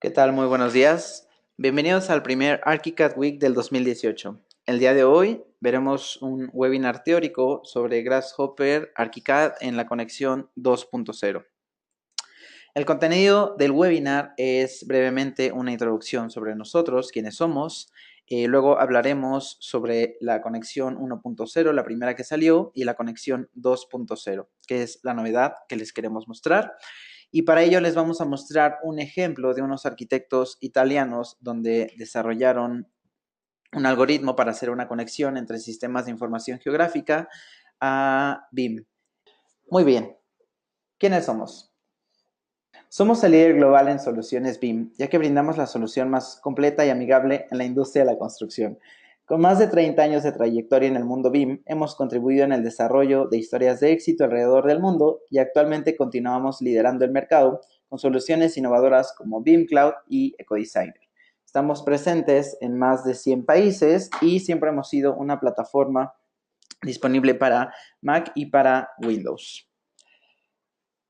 ¿Qué tal? Muy buenos días. Bienvenidos al primer ArchiCAD Week del 2018. El día de hoy veremos un webinar teórico sobre Grasshopper ArchiCAD en la conexión 2.0. El contenido del webinar es brevemente una introducción sobre nosotros, quiénes somos. Luego hablaremos sobre la conexión 1.0, la primera que salió, y la conexión 2.0, que es la novedad que les queremos mostrar. Y para ello les vamos a mostrar un ejemplo de unos arquitectos italianos donde desarrollaron un algoritmo para hacer una conexión entre sistemas de información geográfica a BIM. Muy bien, ¿quiénes somos? Somos el líder global en soluciones BIM, ya que brindamos la solución más completa y amigable en la industria de la construcción. Con más de 30 años de trayectoria en el mundo BIM, hemos contribuido en el desarrollo de historias de éxito alrededor del mundo y actualmente continuamos liderando el mercado con soluciones innovadoras como BIM Cloud y EcoDesigner. Estamos presentes en más de 100 países y siempre hemos sido una plataforma disponible para Mac y para Windows.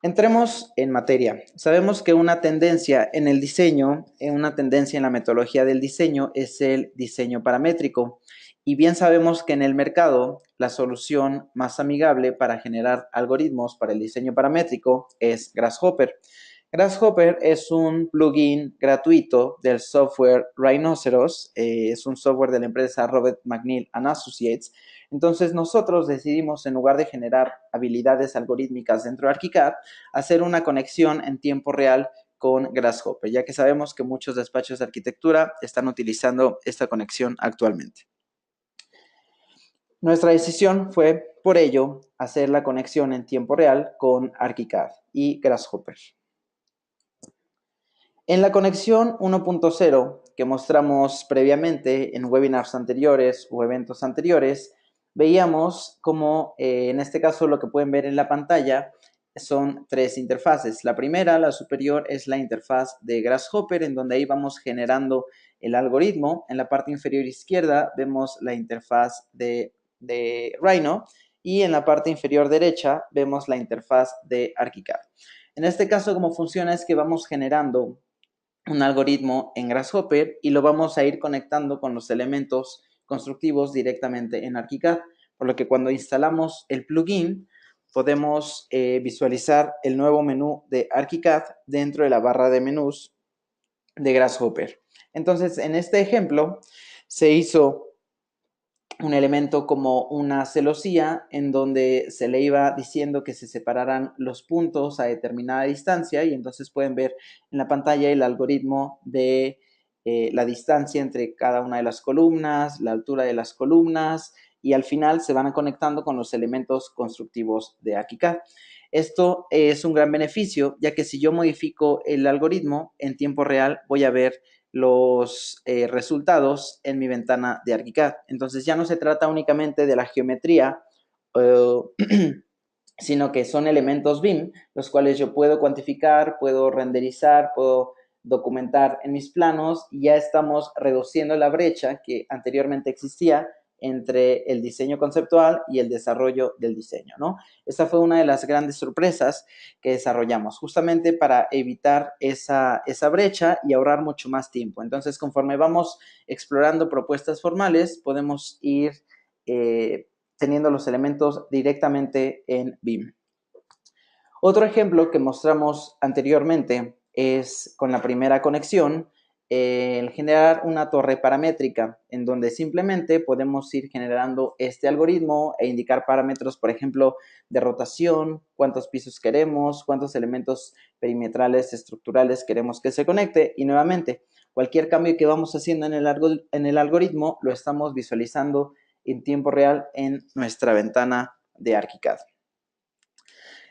Entremos en materia. Sabemos que una tendencia en el diseño, una tendencia en la metodología del diseño es el diseño paramétrico. Y bien sabemos que en el mercado la solución más amigable para generar algoritmos para el diseño paramétrico es Grasshopper. Grasshopper es un plugin gratuito del software Rhinoceros, es un software de la empresa Robert McNeil and Associates. Entonces nosotros decidimos, en lugar de generar habilidades algorítmicas dentro de ArchiCAD, hacer una conexión en tiempo real con Grasshopper, ya que sabemos que muchos despachos de arquitectura están utilizando esta conexión actualmente. Nuestra decisión fue, por ello, hacer la conexión en tiempo real con ArchiCAD y Grasshopper. En la conexión 1.0 que mostramos previamente en webinars anteriores o eventos anteriores, veíamos cómo en este caso lo que pueden ver en la pantalla son tres interfaces. La primera, la superior, es la interfaz de Grasshopper, en donde ahí vamos generando el algoritmo. En la parte inferior izquierda vemos la interfaz de Rhino y en la parte inferior derecha vemos la interfaz de ArchiCAD. En este caso, cómo funciona es que vamos generando un algoritmo en Grasshopper y lo vamos a ir conectando con los elementos constructivos directamente en ArchiCAD, por lo que cuando instalamos el plugin podemos visualizar el nuevo menú de ArchiCAD dentro de la barra de menús de Grasshopper. Entonces, en este ejemplo se hizo un elemento como una celosía en donde se le iba diciendo que se separaran los puntos a determinada distancia y entonces pueden ver en la pantalla el algoritmo de la distancia entre cada una de las columnas, la altura de las columnas y al final se van conectando con los elementos constructivos de ArchiCAD. Esto es un gran beneficio, ya que si yo modifico el algoritmo en tiempo real voy a ver los resultados en mi ventana de ArchiCAD. Entonces ya no se trata únicamente de la geometría, sino que son elementos BIM, los cuales yo puedo cuantificar, puedo renderizar, puedo documentar en mis planos y ya estamos reduciendo la brecha que anteriormente existía entre el diseño conceptual y el desarrollo del diseño, ¿no? Esa fue una de las grandes sorpresas que desarrollamos, justamente para evitar esa brecha y ahorrar mucho más tiempo. Entonces, conforme vamos explorando propuestas formales, podemos ir teniendo los elementos directamente en BIM. Otro ejemplo que mostramos anteriormente es con la primera conexión, el generar una torre paramétrica en donde simplemente podemos ir generando este algoritmo e indicar parámetros, por ejemplo, de rotación, cuántos pisos queremos, cuántos elementos perimetrales estructurales queremos que se conecte y nuevamente cualquier cambio que vamos haciendo en el algoritmo lo estamos visualizando en tiempo real en nuestra ventana de ArchiCAD.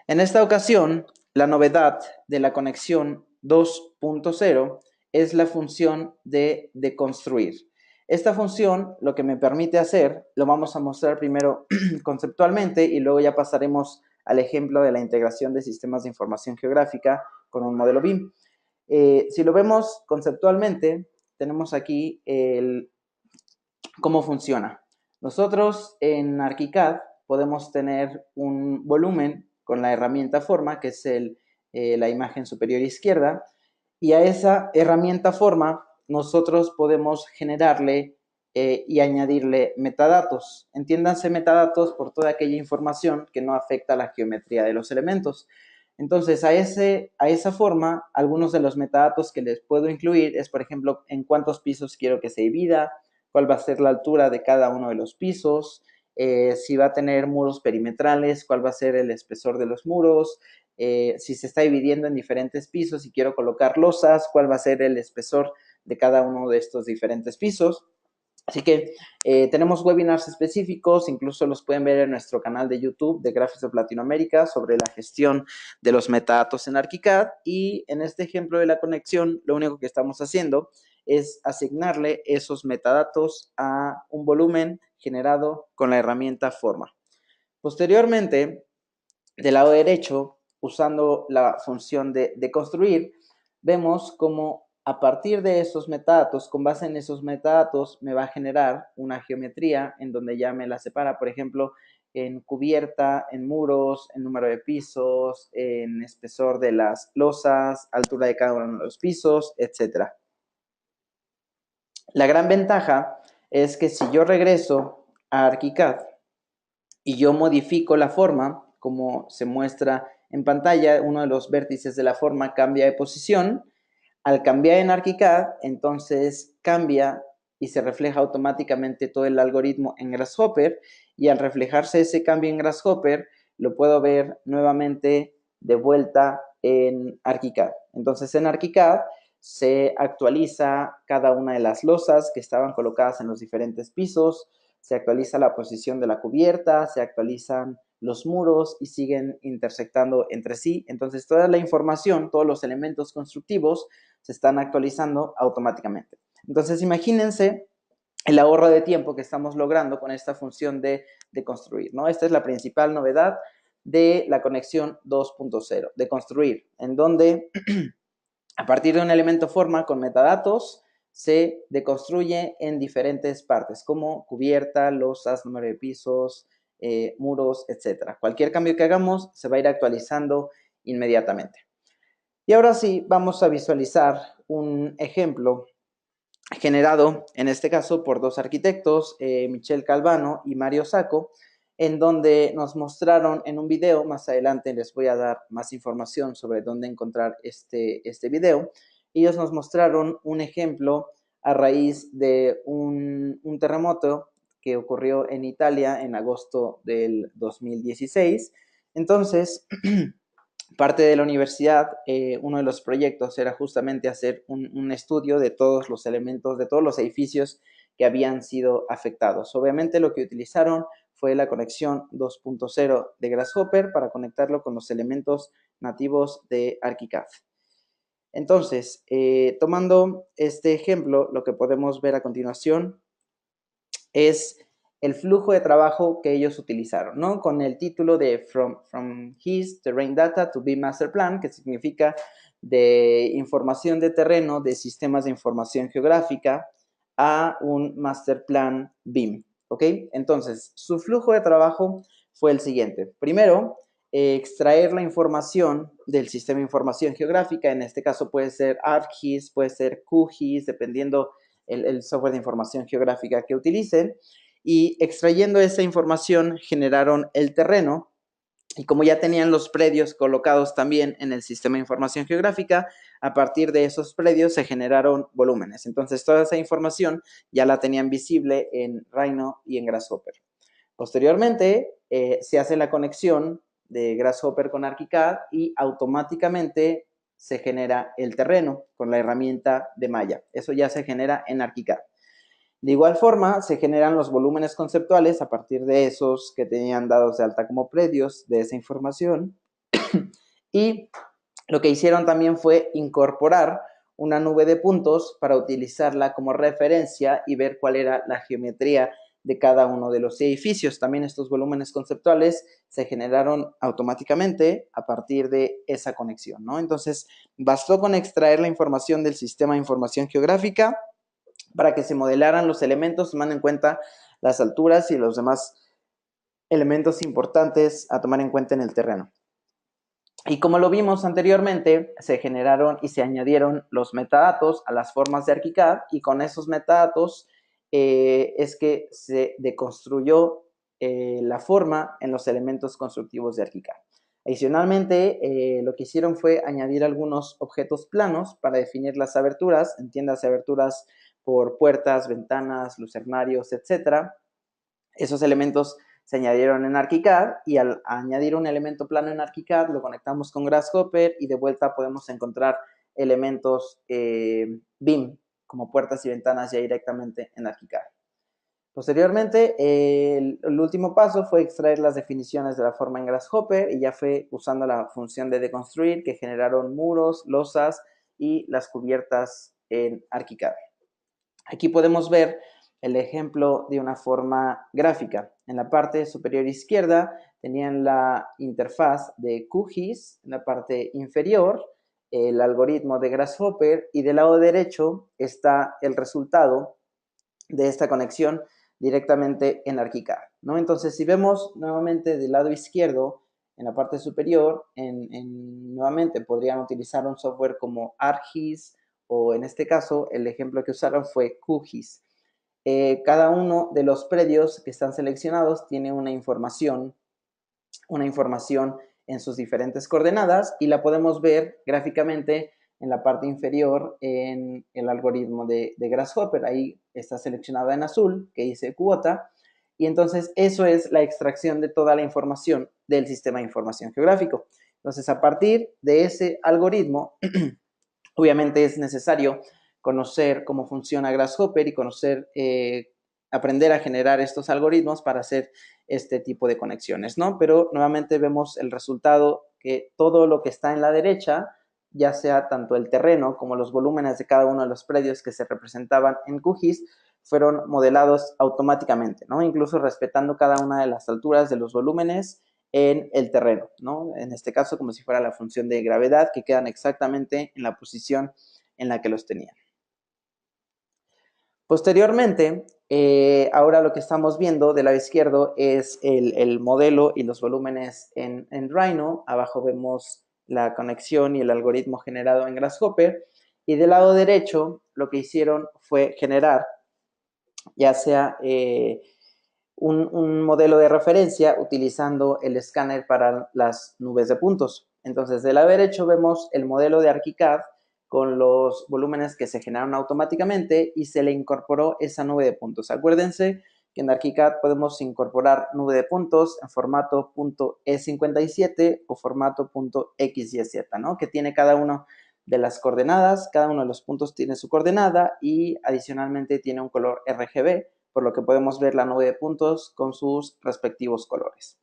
En esta ocasión, la novedad de la conexión 2.0 es la función de deconstruir. Esta función lo que me permite hacer, lo vamos a mostrar primero conceptualmente y luego ya pasaremos al ejemplo de la integración de sistemas de información geográfica con un modelo BIM. Si lo vemos conceptualmente, tenemos aquí cómo funciona. Nosotros en ArchiCAD podemos tener un volumen con la herramienta forma, que es la imagen superior izquierda, Y a esa herramienta forma nosotros podemos generarle y añadirle metadatos. Entiéndanse metadatos por toda aquella información que no afecta a la geometría de los elementos. Entonces, a esa forma, algunos de los metadatos que les puedo incluir es, por ejemplo, en cuántos pisos quiero que se divida, cuál va a ser la altura de cada uno de los pisos, si va a tener muros perimetrales, cuál va a ser el espesor de los muros, si se está dividiendo en diferentes pisos y quiero colocar losas, cuál va a ser el espesor de cada uno de estos diferentes pisos. Así que tenemos webinars específicos, incluso los pueden ver en nuestro canal de YouTube de Graphics of Latinoamérica sobre la gestión de los metadatos en ArchiCAD. Y en este ejemplo de la conexión, lo único que estamos haciendo es asignarle esos metadatos a un volumen generado con la herramienta Forma. Posteriormente, del lado derecho, usando la función de construir, vemos cómo a partir de esos metadatos, con base en esos metadatos, me va a generar una geometría en donde ya me la separa, por ejemplo, en cubierta, en muros, en número de pisos, en espesor de las losas, altura de cada uno de los pisos, etc. La gran ventaja es que si yo regreso a ArchiCAD y yo modifico la forma, como se muestra en pantalla, uno de los vértices de la forma cambia de posición. Al cambiar en ArchiCAD, entonces cambia y se refleja automáticamente todo el algoritmo en Grasshopper, y al reflejarse ese cambio en Grasshopper, lo puedo ver nuevamente de vuelta en ArchiCAD. Entonces en ArchiCAD se actualiza cada una de las losas que estaban colocadas en los diferentes pisos, se actualiza la posición de la cubierta, se actualizan los muros y siguen intersectando entre sí. Entonces toda la información, todos los elementos constructivos se están actualizando automáticamente. Entonces imagínense el ahorro de tiempo que estamos logrando con esta función de construir, ¿no? Esta es la principal novedad de la conexión 2.0, de construir, en donde a partir de un elemento forma con metadatos se deconstruye en diferentes partes, como cubierta, losas, número de pisos, muros, etc. Cualquier cambio que hagamos se va a ir actualizando inmediatamente. Y ahora sí, vamos a visualizar un ejemplo generado, en este caso, por dos arquitectos, Michelle Calvano y Mario Sacco, en donde nos mostraron en un video, más adelante les voy a dar más información sobre dónde encontrar este video. Ellos nos mostraron un ejemplo a raíz de un terremoto que ocurrió en Italia en agosto del 2016. Entonces, parte de la universidad, uno de los proyectos era justamente hacer un estudio de todos los elementos, de todos los edificios que habían sido afectados. Obviamente lo que utilizaron fue la conexión 2.0 de Grasshopper para conectarlo con los elementos nativos de ArchiCAD. Entonces, tomando este ejemplo, lo que podemos ver a continuación es el flujo de trabajo que ellos utilizaron, ¿no? Con el título de From His Terrain Data to BIM Master Plan, que significa de información de terreno de sistemas de información geográfica a un Master Plan BIM, ¿ok? Entonces, su flujo de trabajo fue el siguiente. Primero, extraer la información del sistema de información geográfica, en este caso puede ser ArcGIS, puede ser QGIS, dependiendo el software de información geográfica que utilicen, y extrayendo esa información generaron el terreno, y como ya tenían los predios colocados también en el sistema de información geográfica, a partir de esos predios se generaron volúmenes. Entonces toda esa información ya la tenían visible en Rhino y en Grasshopper. Posteriormente se hace la conexión de Grasshopper con ArchiCAD y automáticamente se genera el terreno con la herramienta de malla. Eso ya se genera en ArchiCAD. De igual forma, se generan los volúmenes conceptuales a partir de esos que tenían dados de alta como predios de esa información. Y lo que hicieron también fue incorporar una nube de puntos para utilizarla como referencia y ver cuál era la geometría de cada uno de los edificios. También estos volúmenes conceptuales se generaron automáticamente a partir de esa conexión, ¿no? Entonces, bastó con extraer la información del sistema de información geográfica para que se modelaran los elementos, tomando en cuenta las alturas y los demás elementos importantes a tomar en cuenta en el terreno. Y como lo vimos anteriormente, se generaron y se añadieron los metadatos a las formas de ArchiCAD, y con esos metadatos es que se deconstruyó la forma en los elementos constructivos de ArchiCAD. Adicionalmente, lo que hicieron fue añadir algunos objetos planos para definir las aberturas, entiéndase aberturas por puertas, ventanas, lucernarios, etc. Esos elementos se añadieron en ArchiCAD, y al añadir un elemento plano en ArchiCAD lo conectamos con Grasshopper y de vuelta podemos encontrar elementos BIM como puertas y ventanas ya directamente en ArchiCAD. Posteriormente, el último paso fue extraer las definiciones de la forma en Grasshopper, y ya fue usando la función de deconstruir que generaron muros, losas y las cubiertas en ArchiCAD. Aquí podemos ver el ejemplo de una forma gráfica. En la parte superior izquierda tenían la interfaz de QGIS, en la parte inferior el algoritmo de Grasshopper, y del lado derecho está el resultado de esta conexión directamente en ArchiCAD, ¿no? Entonces, si vemos nuevamente del lado izquierdo, en la parte superior, nuevamente podrían utilizar un software como ArcGIS, o en este caso el ejemplo que usaron fue QGIS. Cada uno de los predios que están seleccionados tiene una información en sus diferentes coordenadas, y la podemos ver gráficamente en la parte inferior en el algoritmo de Grasshopper. Ahí está seleccionada en azul, que dice cuota, y entonces eso es la extracción de toda la información del sistema de información geográfico. Entonces, a partir de ese algoritmo, obviamente es necesario conocer cómo funciona Grasshopper y aprender a generar estos algoritmos para hacer este tipo de conexiones, ¿no? Pero nuevamente vemos el resultado, que todo lo que está en la derecha, ya sea tanto el terreno como los volúmenes de cada uno de los predios que se representaban en QGIS, fueron modelados automáticamente, ¿no? Incluso respetando cada una de las alturas de los volúmenes en el terreno, ¿no? En este caso, como si fuera la función de gravedad, que quedan exactamente en la posición en la que los tenían. Posteriormente, ahora lo que estamos viendo del lado izquierdo es el modelo y los volúmenes en Rhino. Abajo vemos la conexión y el algoritmo generado en Grasshopper. Y del lado derecho, lo que hicieron fue generar ya sea un modelo de referencia utilizando el escáner para las nubes de puntos. Entonces, del lado derecho vemos el modelo de ArchiCAD con los volúmenes que se generaron automáticamente, y se le incorporó esa nube de puntos. Acuérdense que en ArchiCAD podemos incorporar nube de puntos en formato .E57 o formato .xyz, ¿no? Que tiene cada uno de las coordenadas, cada uno de los puntos tiene su coordenada, y adicionalmente tiene un color RGB, por lo que podemos ver la nube de puntos con sus respectivos colores.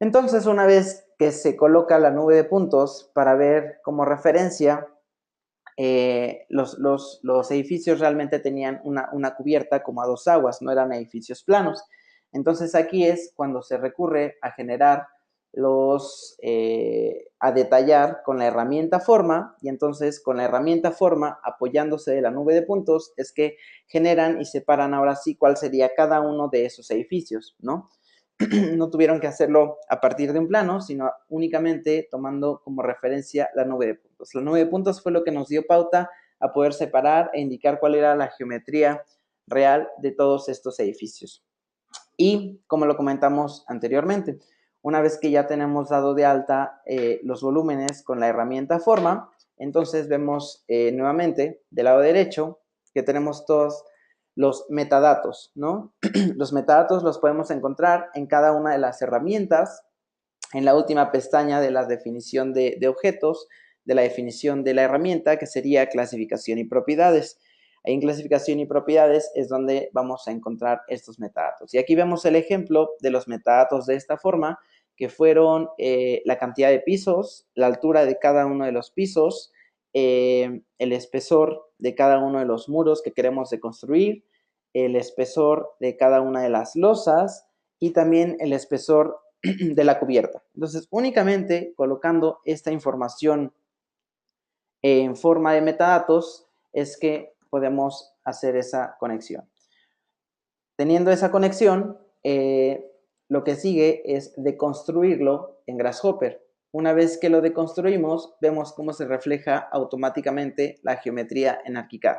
Entonces, una vez que se coloca la nube de puntos para ver como referencia, los edificios realmente tenían una cubierta como a dos aguas, no eran edificios planos. Entonces, aquí es cuando se recurre a generar a detallar con la herramienta forma, y entonces con la herramienta forma, apoyándose de la nube de puntos, es que generan y separan ahora sí cuál sería cada uno de esos edificios, ¿no? No tuvieron que hacerlo a partir de un plano, sino únicamente tomando como referencia la nube de puntos. La nube de puntos fue lo que nos dio pauta a poder separar e indicar cuál era la geometría real de todos estos edificios. Y como lo comentamos anteriormente, una vez que ya tenemos dado de alta los volúmenes con la herramienta forma, entonces vemos nuevamente del lado derecho que tenemos todos los metadatos, ¿no? Los metadatos los podemos encontrar en cada una de las herramientas, en la última pestaña de la definición de objetos, de la definición de la herramienta, que sería clasificación y propiedades. Ahí en clasificación y propiedades es donde vamos a encontrar estos metadatos. Y aquí vemos el ejemplo de los metadatos de esta forma, que fueron la cantidad de pisos, la altura de cada uno de los pisos, el espesor de cada uno de los muros que queremos deconstruir, el espesor de cada una de las losas, y también el espesor de la cubierta. Entonces, únicamente colocando esta información en forma de metadatos es que podemos hacer esa conexión. Teniendo esa conexión, lo que sigue es deconstruirlo en Grasshopper. una vez que lo deconstruimos, vemos cómo se refleja automáticamente la geometría en ArchiCAD.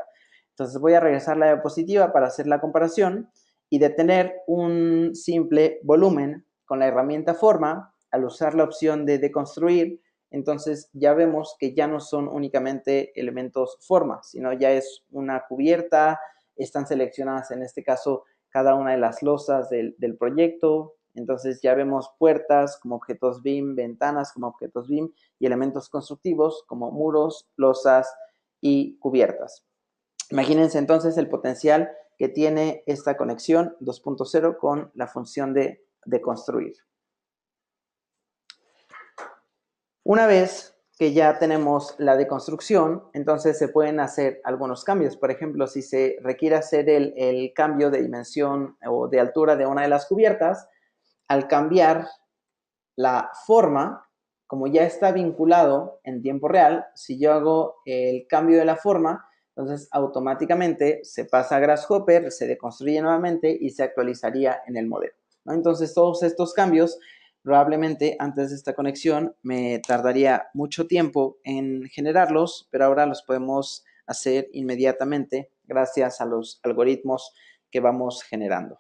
Entonces voy a regresar la diapositiva para hacer la comparación y de tener un simple volumen con la herramienta forma, al usar la opción de deconstruir, entonces ya vemos que ya no son únicamente elementos forma, sino ya es una cubierta, están seleccionadas en este caso cada una de las losas del proyecto, entonces ya vemos puertas como objetos BIM, ventanas como objetos BIM y elementos constructivos como muros, losas y cubiertas. Imagínense entonces el potencial que tiene esta conexión 2.0 con la función de construir. Una vez que ya tenemos la deconstrucción, entonces se pueden hacer algunos cambios. Por ejemplo, si se requiere hacer el cambio de dimensión o de altura de una de las cubiertas, al cambiar la forma, como ya está vinculado en tiempo real, si yo hago el cambio de la forma, entonces automáticamente se pasa a Grasshopper, se deconstruye nuevamente y se actualizaría en el modelo, ¿no? Entonces todos estos cambios, probablemente antes de esta conexión me tardaría mucho tiempo en generarlos, pero ahora los podemos hacer inmediatamente gracias a los algoritmos que vamos generando.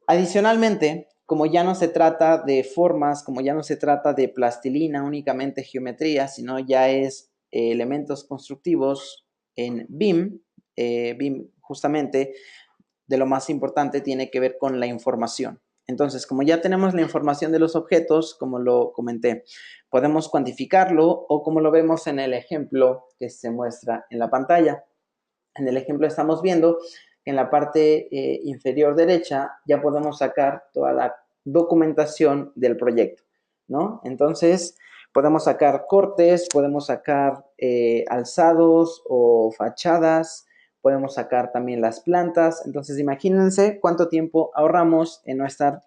Adicionalmente, como ya no se trata de formas, como ya no se trata de plastilina, únicamente geometría, sino ya es elementos constructivos en BIM, BIM justamente de lo más importante tiene que ver con la información. Entonces, como ya tenemos la información de los objetos, como lo comenté, podemos cuantificarlo o como lo vemos en el ejemplo que se muestra en la pantalla. En el ejemplo estamos viendo que en la parte inferior derecha ya podemos sacar toda la documentación del proyecto, ¿no? Entonces, podemos sacar cortes, podemos sacar alzados o fachadas, podemos sacar también las plantas. Entonces, imagínense cuánto tiempo ahorramos en no estar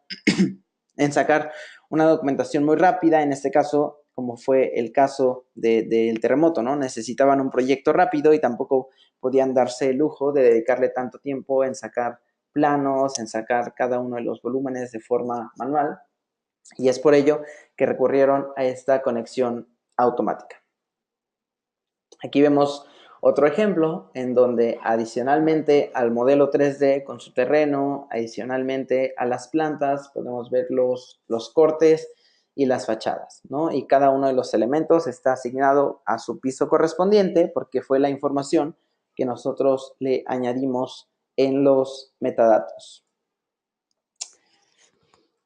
en sacar una documentación muy rápida, en este caso, como fue el caso del terremoto, ¿no? Necesitaban un proyecto rápido y tampoco podían darse el lujo de dedicarle tanto tiempo en sacar planos, en sacar cada uno de los volúmenes de forma manual. Y es por ello que recurrieron a esta conexión automática. Aquí vemos otro ejemplo en donde adicionalmente al modelo 3D con su terreno, adicionalmente a las plantas, podemos ver los cortes y las fachadas, ¿no? Y cada uno de los elementos está asignado a su piso correspondiente porque fue la información que nosotros le añadimos en los metadatos.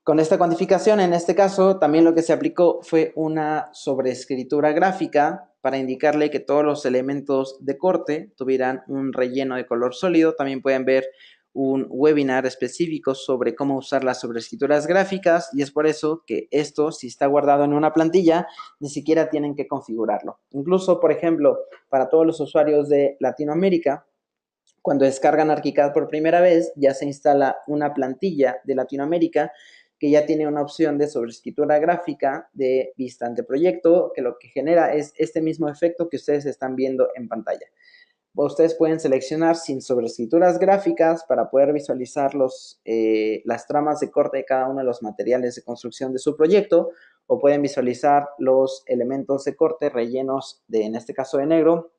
Con esta cuantificación, en este caso, también lo que se aplicó fue una sobreescritura gráfica para indicarle que todos los elementos de corte tuvieran un relleno de color sólido. También pueden ver un webinar específico sobre cómo usar las sobreescrituras gráficas y es por eso que esto, si está guardado en una plantilla, ni siquiera tienen que configurarlo. Incluso, por ejemplo, para todos los usuarios de Latinoamérica, cuando descargan ArchiCAD por primera vez, ya se instala una plantilla de Latinoamérica que ya tiene una opción de sobreescritura gráfica de vista ante proyecto, que lo que genera es este mismo efecto que ustedes están viendo en pantalla. Ustedes pueden seleccionar sin sobreescrituras gráficas para poder visualizar las tramas de corte de cada uno de los materiales de construcción de su proyecto, o pueden visualizar los elementos de corte rellenos en este caso de negro.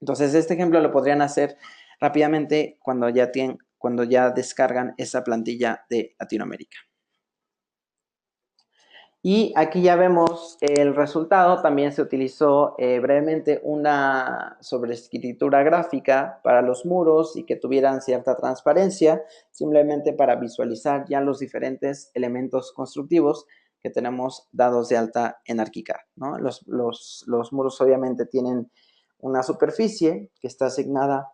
Entonces, este ejemplo lo podrían hacer rápidamente cuando ya descargan esa plantilla de Latinoamérica. Y aquí ya vemos el resultado. También se utilizó brevemente una sobreescritura gráfica para los muros y que tuvieran cierta transparencia, simplemente para visualizar ya los diferentes elementos constructivos que tenemos dados de alta en ArchiCAD, ¿no? Los muros obviamente tienen una superficie que está asignada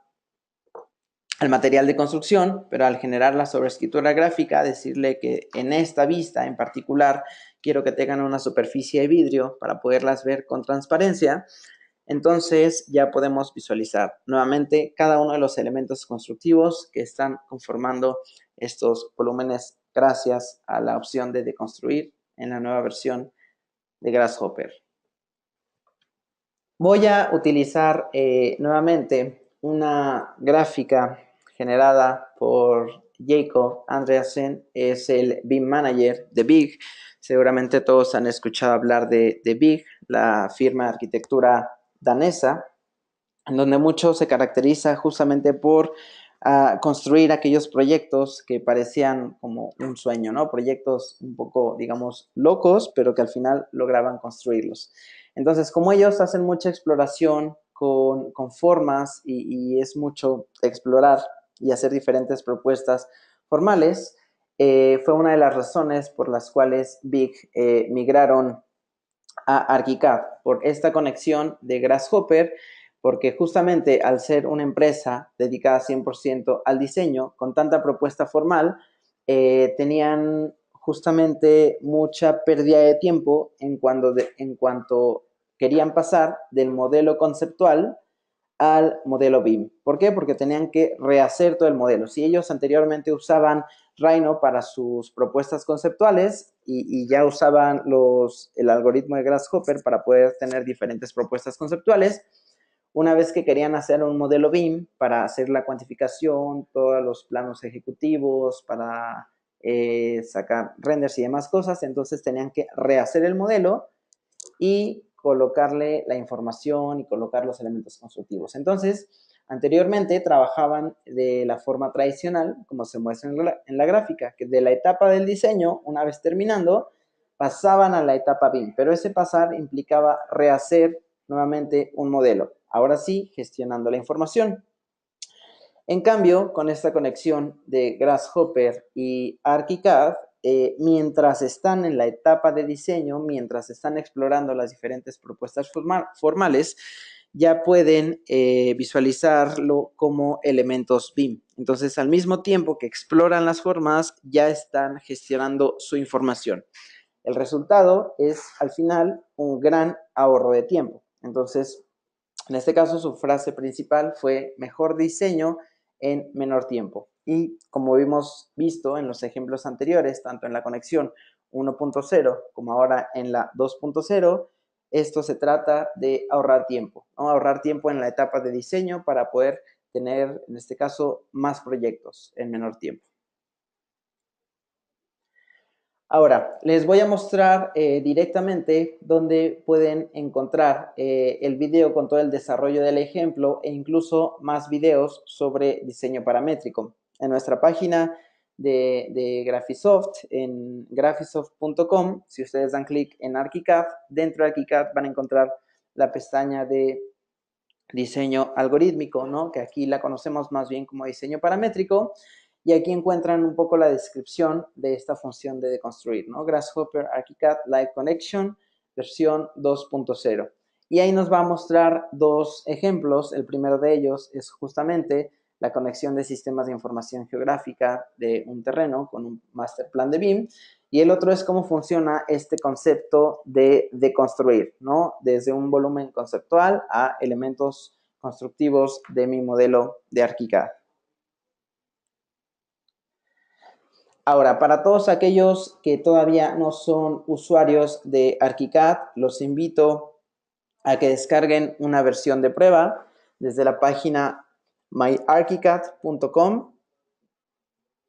al material de construcción, pero al generar la sobreescritura gráfica, decirle que en esta vista en particular quiero que tengan una superficie de vidrio para poderlas ver con transparencia, entonces ya podemos visualizar nuevamente cada uno de los elementos constructivos que están conformando estos volúmenes gracias a la opción de deconstruir en la nueva versión de Grasshopper. Voy a utilizar nuevamente una gráfica generada por Jacob Andreasen, es el BIM Manager de BIG. Seguramente todos han escuchado hablar de BIG, la firma de arquitectura danesa, en donde mucho se caracteriza justamente por construir aquellos proyectos que parecían como un sueño, ¿no? Proyectos un poco, digamos, locos, pero que al final lograban construirlos. Entonces, como ellos hacen mucha exploración con formas y es mucho explorar y hacer diferentes propuestas formales, fue una de las razones por las cuales BIG migraron a ArchiCAD por esta conexión de Grasshopper, porque justamente al ser una empresa dedicada 100% al diseño, con tanta propuesta formal, tenían justamente mucha pérdida de tiempo en cuanto querían pasar del modelo conceptual al modelo BIM. ¿Por qué? Porque tenían que rehacer todo el modelo. Si ellos anteriormente usaban Rhino para sus propuestas conceptuales y ya usaban el algoritmo de Grasshopper para poder tener diferentes propuestas conceptuales, una vez que querían hacer un modelo BIM para hacer la cuantificación, todos los planos ejecutivos, para sacar renders y demás cosas, entonces tenían que rehacer el modelo y colocarle la información y colocar los elementos constructivos. Entonces, anteriormente trabajaban de la forma tradicional, como se muestra en la gráfica, que de la etapa del diseño, una vez terminando, pasaban a la etapa BIM, pero ese pasar implicaba rehacer nuevamente un modelo, ahora sí, gestionando la información. En cambio, con esta conexión de Grasshopper y ArchiCAD, mientras están en la etapa de diseño, mientras están explorando las diferentes propuestas formales, ya pueden visualizarlo como elementos BIM. Entonces, al mismo tiempo que exploran las formas, ya están gestionando su información. El resultado es, al final, un gran ahorro de tiempo. Entonces, en este caso, su frase principal fue mejor diseño en menor tiempo. Y como hemos visto en los ejemplos anteriores, tanto en la conexión 1.0 como ahora en la 2.0, esto se trata de ahorrar tiempo, ¿no? Ahorrar tiempo en la etapa de diseño para poder tener, en este caso, más proyectos en menor tiempo. Ahora, les voy a mostrar directamente dónde pueden encontrar el video con todo el desarrollo del ejemplo e incluso más videos sobre diseño paramétrico. En nuestra página de Graphisoft, en graphisoft.com, si ustedes dan clic en ArchiCAD, dentro de ArchiCAD van a encontrar la pestaña de diseño algorítmico, ¿no? Que aquí la conocemos más bien como diseño paramétrico. Y aquí encuentran un poco la descripción de esta función de deconstruir, ¿no? Grasshopper ArchiCAD Live Connection, versión 2.0. Y ahí nos va a mostrar dos ejemplos. El primero de ellos es justamente la conexión de sistemas de información geográfica de un terreno con un master plan de BIM. Y el otro es cómo funciona este concepto de deconstruir, ¿no? Desde un volumen conceptual a elementos constructivos de mi modelo de ArchiCAD. Ahora, para todos aquellos que todavía no son usuarios de ArchiCAD, los invito a que descarguen una versión de prueba desde la página myarchicad.com.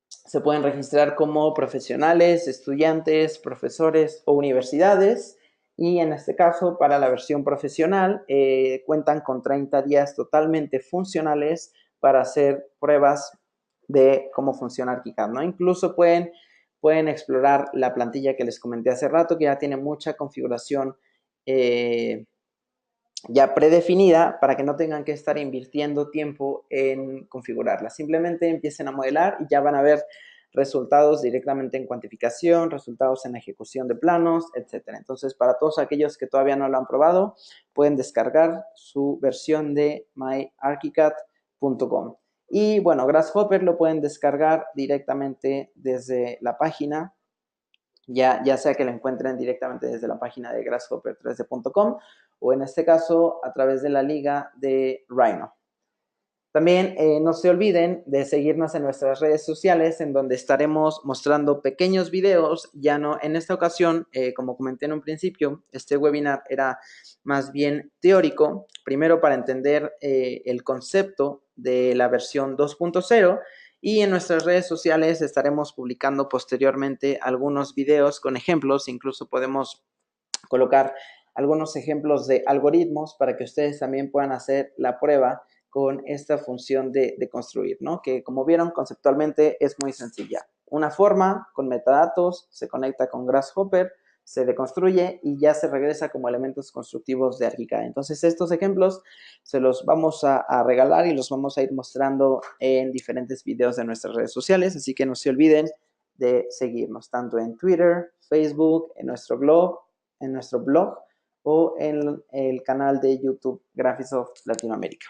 Se pueden registrar como profesionales, estudiantes, profesores o universidades. Y en este caso, para la versión profesional, cuentan con 30 días totalmente funcionales para hacer pruebas de cómo funciona ArchiCAD, ¿no? Incluso pueden explorar la plantilla que les comenté hace rato, que ya tiene mucha configuración ya predefinida para que no tengan que estar invirtiendo tiempo en configurarla. Simplemente empiecen a modelar y ya van a ver resultados directamente en cuantificación, resultados en ejecución de planos, etc. Entonces, para todos aquellos que todavía no lo han probado, pueden descargar su versión de myarchicad.com. Y bueno, Grasshopper lo pueden descargar directamente desde la página, ya sea que lo encuentren directamente desde la página de grasshopper3d.com o en este caso a través de la liga de Rhino. También no se olviden de seguirnos en nuestras redes sociales en donde estaremos mostrando pequeños videos, ya no en esta ocasión, como comenté en un principio, este webinar era más bien teórico, primero para entender el concepto de la versión 2.0 Y en nuestras redes sociales estaremos publicando posteriormente algunos videos con ejemplos, incluso podemos colocar algunos ejemplos de algoritmos para que ustedes también puedan hacer la prueba con esta función de construir, ¿no? Que como vieron conceptualmente es muy sencilla. Una forma con metadatos se conecta con Grasshopper, se deconstruye y ya se regresa como elementos constructivos de Archicad. Entonces estos ejemplos se los vamos a regalar y los vamos a ir mostrando en diferentes videos de nuestras redes sociales, así que no se olviden de seguirnos tanto en Twitter, Facebook, en nuestro blog o en el canal de YouTube Graphisoft Latinoamérica.